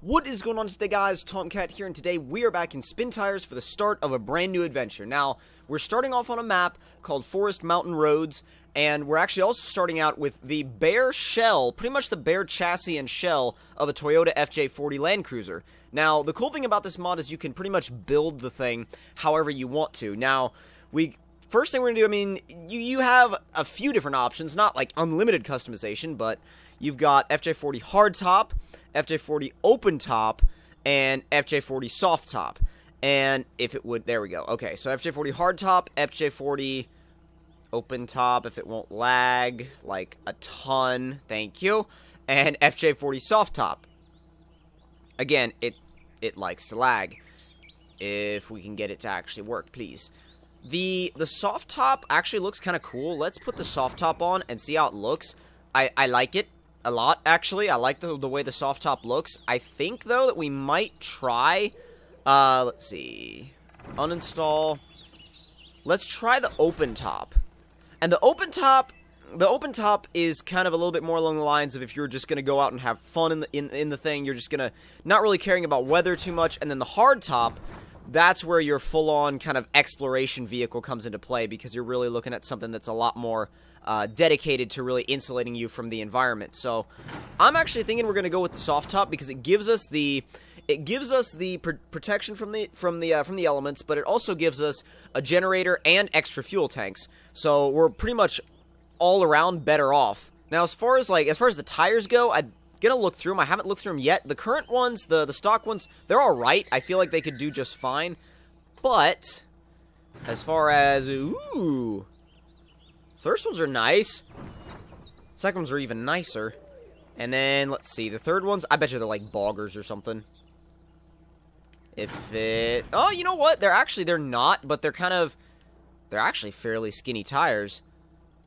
What is going on today, guys? Tomcat here, and today we are back in Spin Tires for the start of a brand new adventure. Now, we're starting off on a map called Forest Mountain Roads, and we're actually also starting out with the bare shell, pretty much the bare chassis and shell of a Toyota FJ40 Land Cruiser. Now, the cool thing about this mod is you can pretty much build the thing however you want to. Now, first thing we're going to do, I mean, you have a few different options, not like unlimited customization, but you've got FJ40 hardtop, FJ40 open top, and FJ40 soft top. And if it would, there we go. Okay, so FJ40 hardtop, FJ40 open top, if it won't lag like a ton, thank you, and FJ40 soft top. Again, it likes to lag. If we can get it to actually work, please. The soft top actually looks kind of cool. Let's put the soft top on and see how it looks. I like it a lot, actually. I like the way the soft top looks. I think, though, that we might try, let's see, uninstall. Let's try the open top. And the open top is kind of a little bit more along the lines of if you're just going to go out and have fun in the thing, you're just going to, not really caring about weather too much. And then the hard top, that's where your full-on kind of exploration vehicle comes into play, because you're really looking at something that's a lot more dedicated to really insulating you from the environment. So I'm actually thinking we're going to go with the soft top because it gives us the protection from the elements, but it also gives us a generator and extra fuel tanks. So we're pretty much all around better off. Now, as far as the tires go, I'm gonna look through them. I haven't looked through them yet. The current ones, the stock ones, they're all right. I feel like they could do just fine. But as far as first ones are nice. Second ones are even nicer. And then, let's see, the third ones, I bet you they're like boggers or something. Oh, you know what? They're not, but they're actually fairly skinny tires.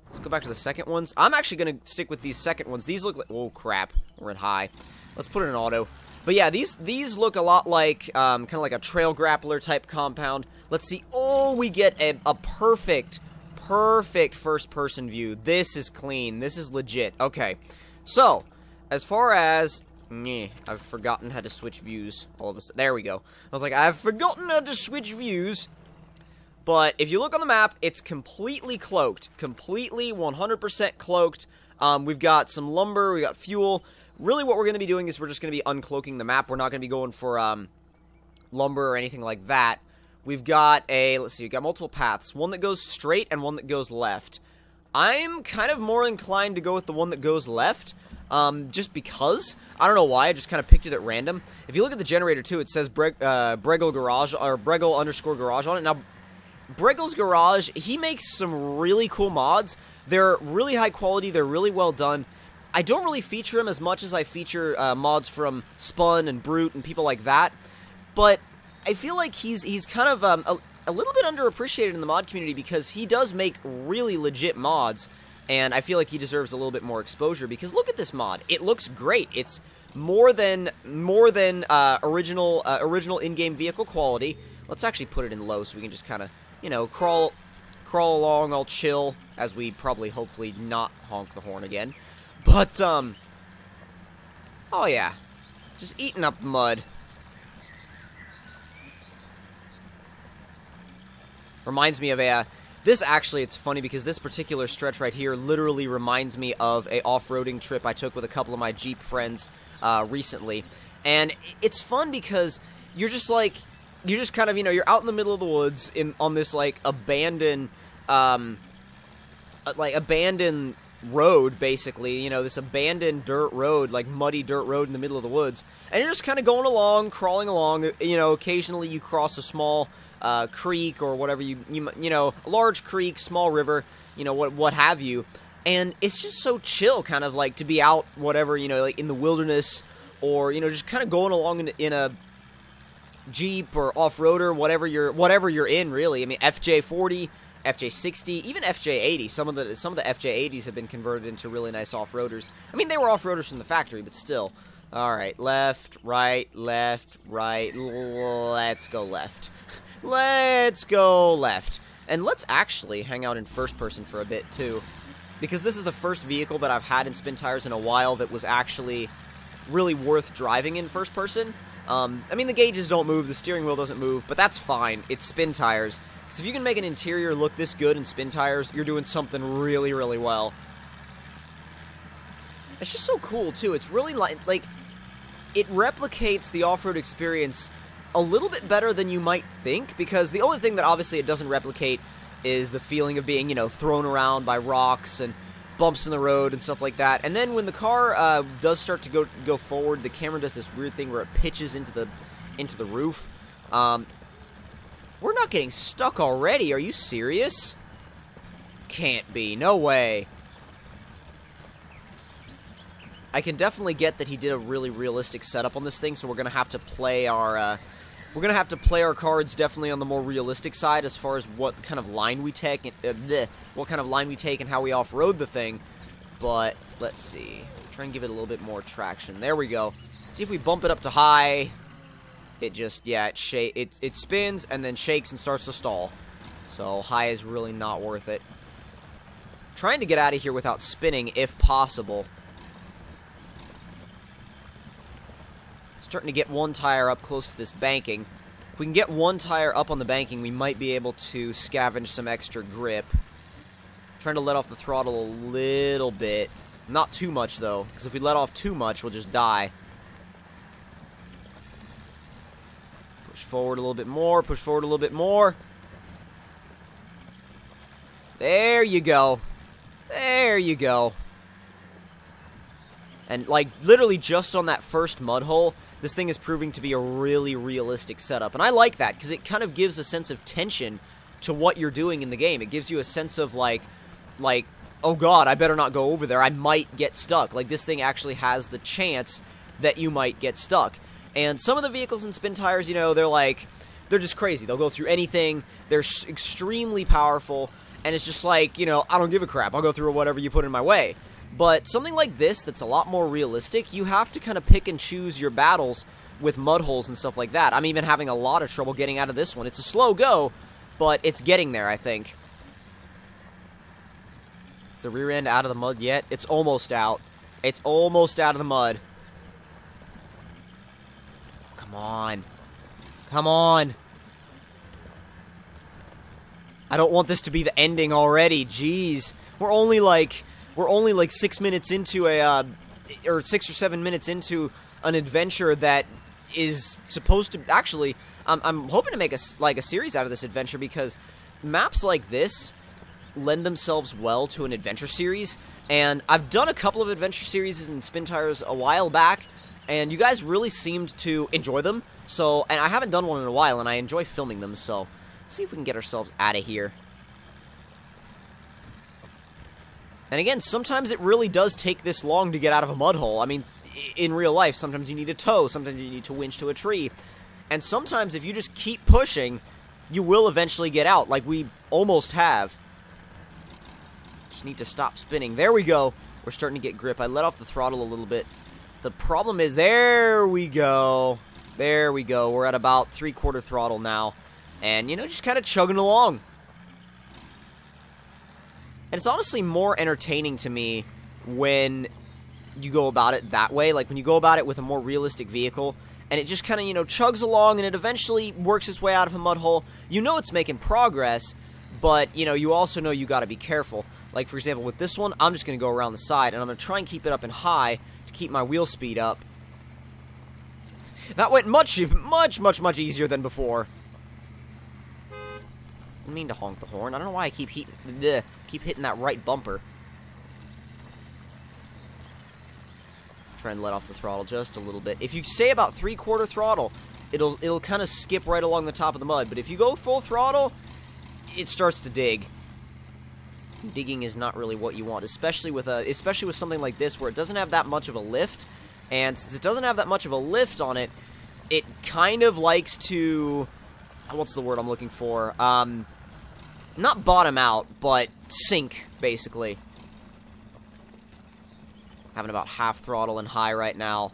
Let's go back to the second ones. I'm actually going to stick with these second ones. These look like, oh crap, we're in high. Let's put it in auto. But yeah, these look a lot like, kind of like a trail grappler type compound. Let's see. Oh, we get a perfect first-person view. This is clean. This is legit. Okay, so as far as I've forgotten how to switch views. All of a sudden, there we go. I was like, I've forgotten how to switch views. But if you look on the map, it's completely cloaked, completely 100% cloaked. We've got some lumber, we got fuel. Really, what we're going to be doing is we're just going to be uncloaking the map. We're not going to be going for lumber or anything like that. We've got let's see, we've got multiple paths. One that goes straight and one that goes left. I'm kind of more inclined to go with the one that goes left, just because. I don't know why, I just kind of picked it at random. If you look at the generator, too, it says Bregel Garage, or Bregel_Garage on it. Now, Bregel's Garage, he makes some really cool mods. They're really high quality, they're really well done. I don't really feature him as much as I feature mods from Spun and Brute and people like that, but I feel like he's kind of a little bit underappreciated in the mod community because he does make really legit mods, and I feel like he deserves a little bit more exposure because look at this mod. It looks great. It's more than original in-game vehicle quality. Let's actually put it in low so we can just kind of, you know, crawl along, all chill, as we probably, hopefully, not honk the horn again. But, oh yeah, just eating up the mud. Reminds me of this actually, it's funny because this particular stretch right here literally reminds me of a off-roading trip I took with a couple of my Jeep friends recently. And it's fun because you're just kind of, you know, you're out in the middle of the woods on this, like, abandoned road, basically, you know, this abandoned dirt road, like muddy dirt road in the middle of the woods, and you're just kind of going along, crawling along, you know, occasionally you cross a small creek or whatever, you know, a large creek, small river, you know, what have you, and it's just so chill, kind of like to be out, whatever, you know, like in the wilderness, or, you know, just kind of going along in a Jeep or off-roader, whatever you're in, really. I mean, FJ40, FJ60, even FJ80. Some of the FJ80s have been converted into really nice off-roaders. I mean, they were off-roaders from the factory, but still. All right, left, right, left, right. Let's go left. Let's go left. And let's actually hang out in first person for a bit, too. because this is the first vehicle that I've had in Spin Tires in a while that was actually really worth driving in first person. I mean, the gauges don't move, the steering wheel doesn't move, but that's fine. It's spin tires. Because if you can make an interior look this good in spin tires, you're doing something really, really well. It's just so cool, too. It's really like it replicates the off-road experience a little bit better than you might think, because the only thing that obviously it doesn't replicate is the feeling of being, you know, thrown around by rocks and bumps in the road and stuff like that. And then when the car does start to go forward, the camera does this weird thing where it pitches into the roof. We're not getting stuck already. Are you serious? Can't be. No way. I can definitely get that he did a really realistic setup on this thing, so we're gonna have to play our cards definitely on the more realistic side as far as what kind of line we take, and how we off-road the thing. But let's see. Try and give it a little bit more traction. There we go. See if we bump it up to high. It just, yeah, it spins and then shakes and starts to stall. So high is really not worth it. Trying to get out of here without spinning if possible. Starting to get one tire up close to this banking. If we can get one tire up on the banking, we might be able to scavenge some extra grip. Trying to let off the throttle a little bit. Not too much, though, because if we let off too much, we'll just die. Push forward a little bit more, push forward a little bit more. There you go. There you go. And, like, literally just on that first mud hole, this thing is proving to be a really realistic setup. And I like that, because it kind of gives a sense of tension to what you're doing in the game. It gives you a sense of, like, oh god, I better not go over there. I might get stuck. Like, this thing actually has the chance that you might get stuck. And some of the vehicles in spin tires, you know, they're just crazy. They'll go through anything. They're extremely powerful. And it's just like, you know, I don't give a crap. I'll go through whatever you put in my way. But something like this that's a lot more realistic, you have to kind of pick and choose your battles with mud holes and stuff like that. I'm even having a lot of trouble getting out of this one. It's a slow go, but it's getting there, I think. Is the rear end out of the mud yet? It's almost out. It's almost out of the mud. Come on. Come on. I don't want this to be the ending already. Jeez. We're only like 6 minutes into or 6 or 7 minutes into an adventure that is supposed to actually. I'm hoping to make a series out of this adventure, because maps like this lend themselves well to an adventure series. And I've done a couple of adventure series in spin tires a while back, and you guys really seemed to enjoy them. So, and I haven't done one in a while, and I enjoy filming them. So, let's see if we can get ourselves out of here. And again, sometimes it really does take this long to get out of a mud hole. I mean, in real life, sometimes you need a tow, sometimes you need to winch to a tree. And sometimes if you just keep pushing, you will eventually get out, like we almost have. Just need to stop spinning. There we go. We're starting to get grip. I let off the throttle a little bit. The problem is, there we go. There we go. We're at about 3/4 throttle now. And, you know, just kind of chugging along. And it's honestly more entertaining to me when you go about it that way. Like, when you go about it with a more realistic vehicle, and it just kind of, you know, chugs along, and it eventually works its way out of a mud hole. You know it's making progress, but, you know, you also know you got to be careful. Like, for example, with this one, I'm just going to go around the side, and I'm going to try and keep it up in high to keep my wheel speed up. That went much easier than before. I didn't mean to honk the horn. I don't know why I keep hitting that right bumper. Try and let off the throttle just a little bit. If you stay about 3/4 throttle, it'll kind of skip right along the top of the mud. But if you go full throttle, it starts to dig. Digging is not really what you want, especially with something like this where it doesn't have that much of a lift. And since it doesn't have that much of a lift on it, it kind of likes to, what's the word I'm looking for? Not bottom out, but sink, basically. Having about half throttle and high right now.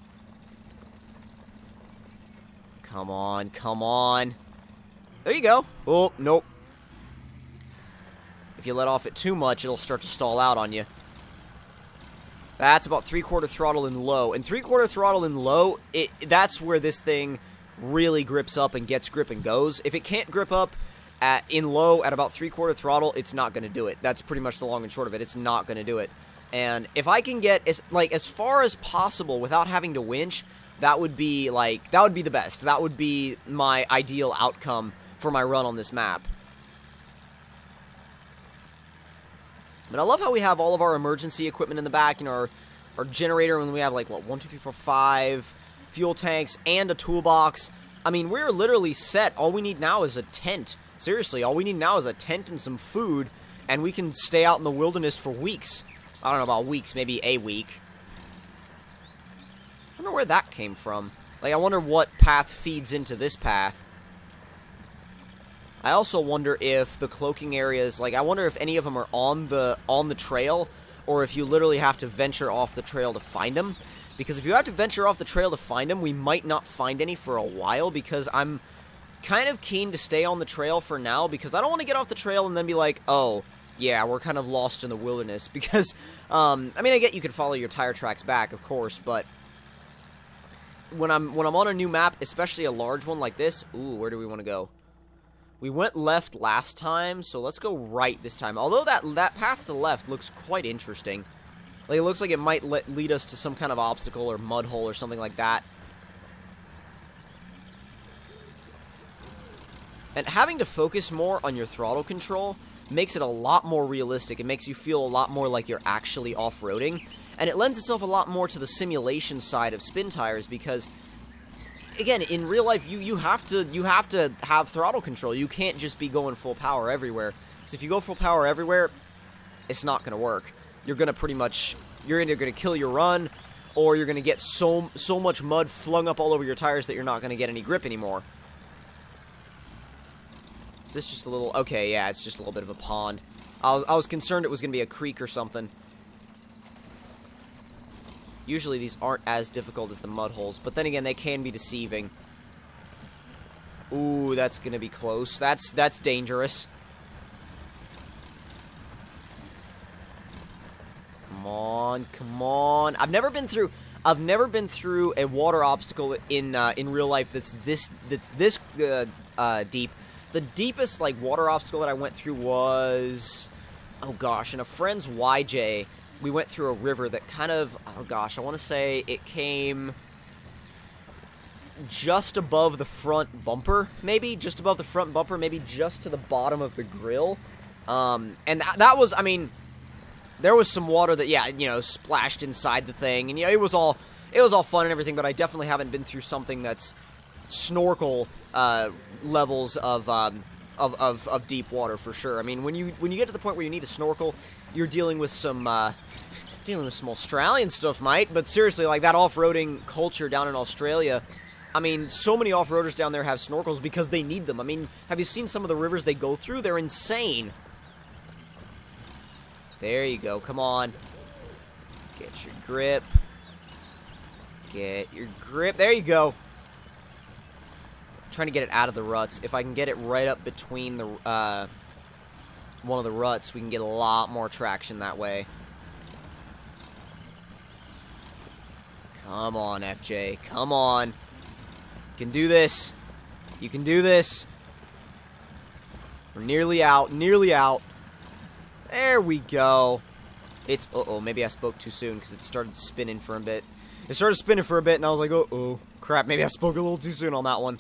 Come on, come on. There you go. Oh, nope. If you let off it too much, it'll start to stall out on you. That's about 3/4 throttle in low. And 3/4 throttle in low, that's where this thing really grips up and gets grip and goes. If it can't grip up in low at about 3/4 throttle, it's not going to do it. That's pretty much the long and short of it. It's not going to do it. And if I can get as far as possible without having to winch, that would be the best. That would be my ideal outcome for my run on this map. But I love how we have all of our emergency equipment in the back, you know, our generator, and we have like, what, 1, 2, 3, 4, 5 fuel tanks and a toolbox. I mean, we're literally set. All we need now is a tent. Seriously, all we need now is a tent and some food, and we can stay out in the wilderness for weeks. I don't know about weeks, maybe a week. I wonder where that came from. Like, I wonder what path feeds into this path. I also wonder if the cloaking areas, like, I wonder if any of them are on the trail, or if you literally have to venture off the trail to find them. Because if you have to venture off the trail to find them, we might not find any for a while, because I'm kind of keen to stay on the trail for now, because I don't want to get off the trail and then be like, oh, yeah, we're kind of lost in the wilderness. Because, I mean, I get you could follow your tire tracks back, of course, but when I'm on a new map, especially a large one like this, ooh, where do we want to go? We went left last time, so let's go right this time. Although that path to the left looks quite interesting. Like, it looks like it might lead us to some kind of obstacle or mud hole or something like that. And having to focus more on your throttle control makes it a lot more realistic. It makes you feel a lot more like you're actually off-roading. And it lends itself a lot more to the simulation side of spin tires, because, again, in real life, you have to have throttle control. You can't just be going full power everywhere. Because if you go full power everywhere, it's not going to work. You're going to pretty much, you're either going to kill your run, or you're going to get so much mud flung up all over your tires that you're not going to get any grip anymore. Is this just a little... Okay, yeah, it's just a little bit of a pond. I was concerned it was going to be a creek or something. Usually these aren't as difficult as the mud holes, but then again, they can be deceiving. Ooh, that's going to be close. That's dangerous. Come on, come on. I've never been through a water obstacle in real life that's this deep. The deepest, like, water obstacle that I went through was, oh gosh, in a friend's YJ, we went through a river that kind of, oh gosh, I want to say it came just above the front bumper, maybe? Just above the front bumper, maybe just to the bottom of the grill. And that was, I mean, there was some water that, yeah, you know, splashed inside the thing, and, you know, it was all fun and everything, but I definitely haven't been through something that's snorkel levels of deep water for sure. I mean, when you get to the point where you need a snorkel, you're dealing with some Australian stuff, mate. But seriously, like, that off-roading culture down in Australia, I mean, so many off-roaders down there have snorkels because they need them. I mean, have you seen some of the rivers they go through? They're insane. There you go. Come on. Get your grip. Get your grip. There you go. Trying to get it out of the ruts. If I can get it right up between the one of the ruts, we can get a lot more traction that way. Come on, FJ. Come on. You can do this. You can do this. We're nearly out. Nearly out. There we go. It's... Uh-oh. Maybe I spoke too soon because it started spinning for a bit. It started spinning for a bit, and I was like, uh-oh. Crap, maybe I spoke a little too soon on that one.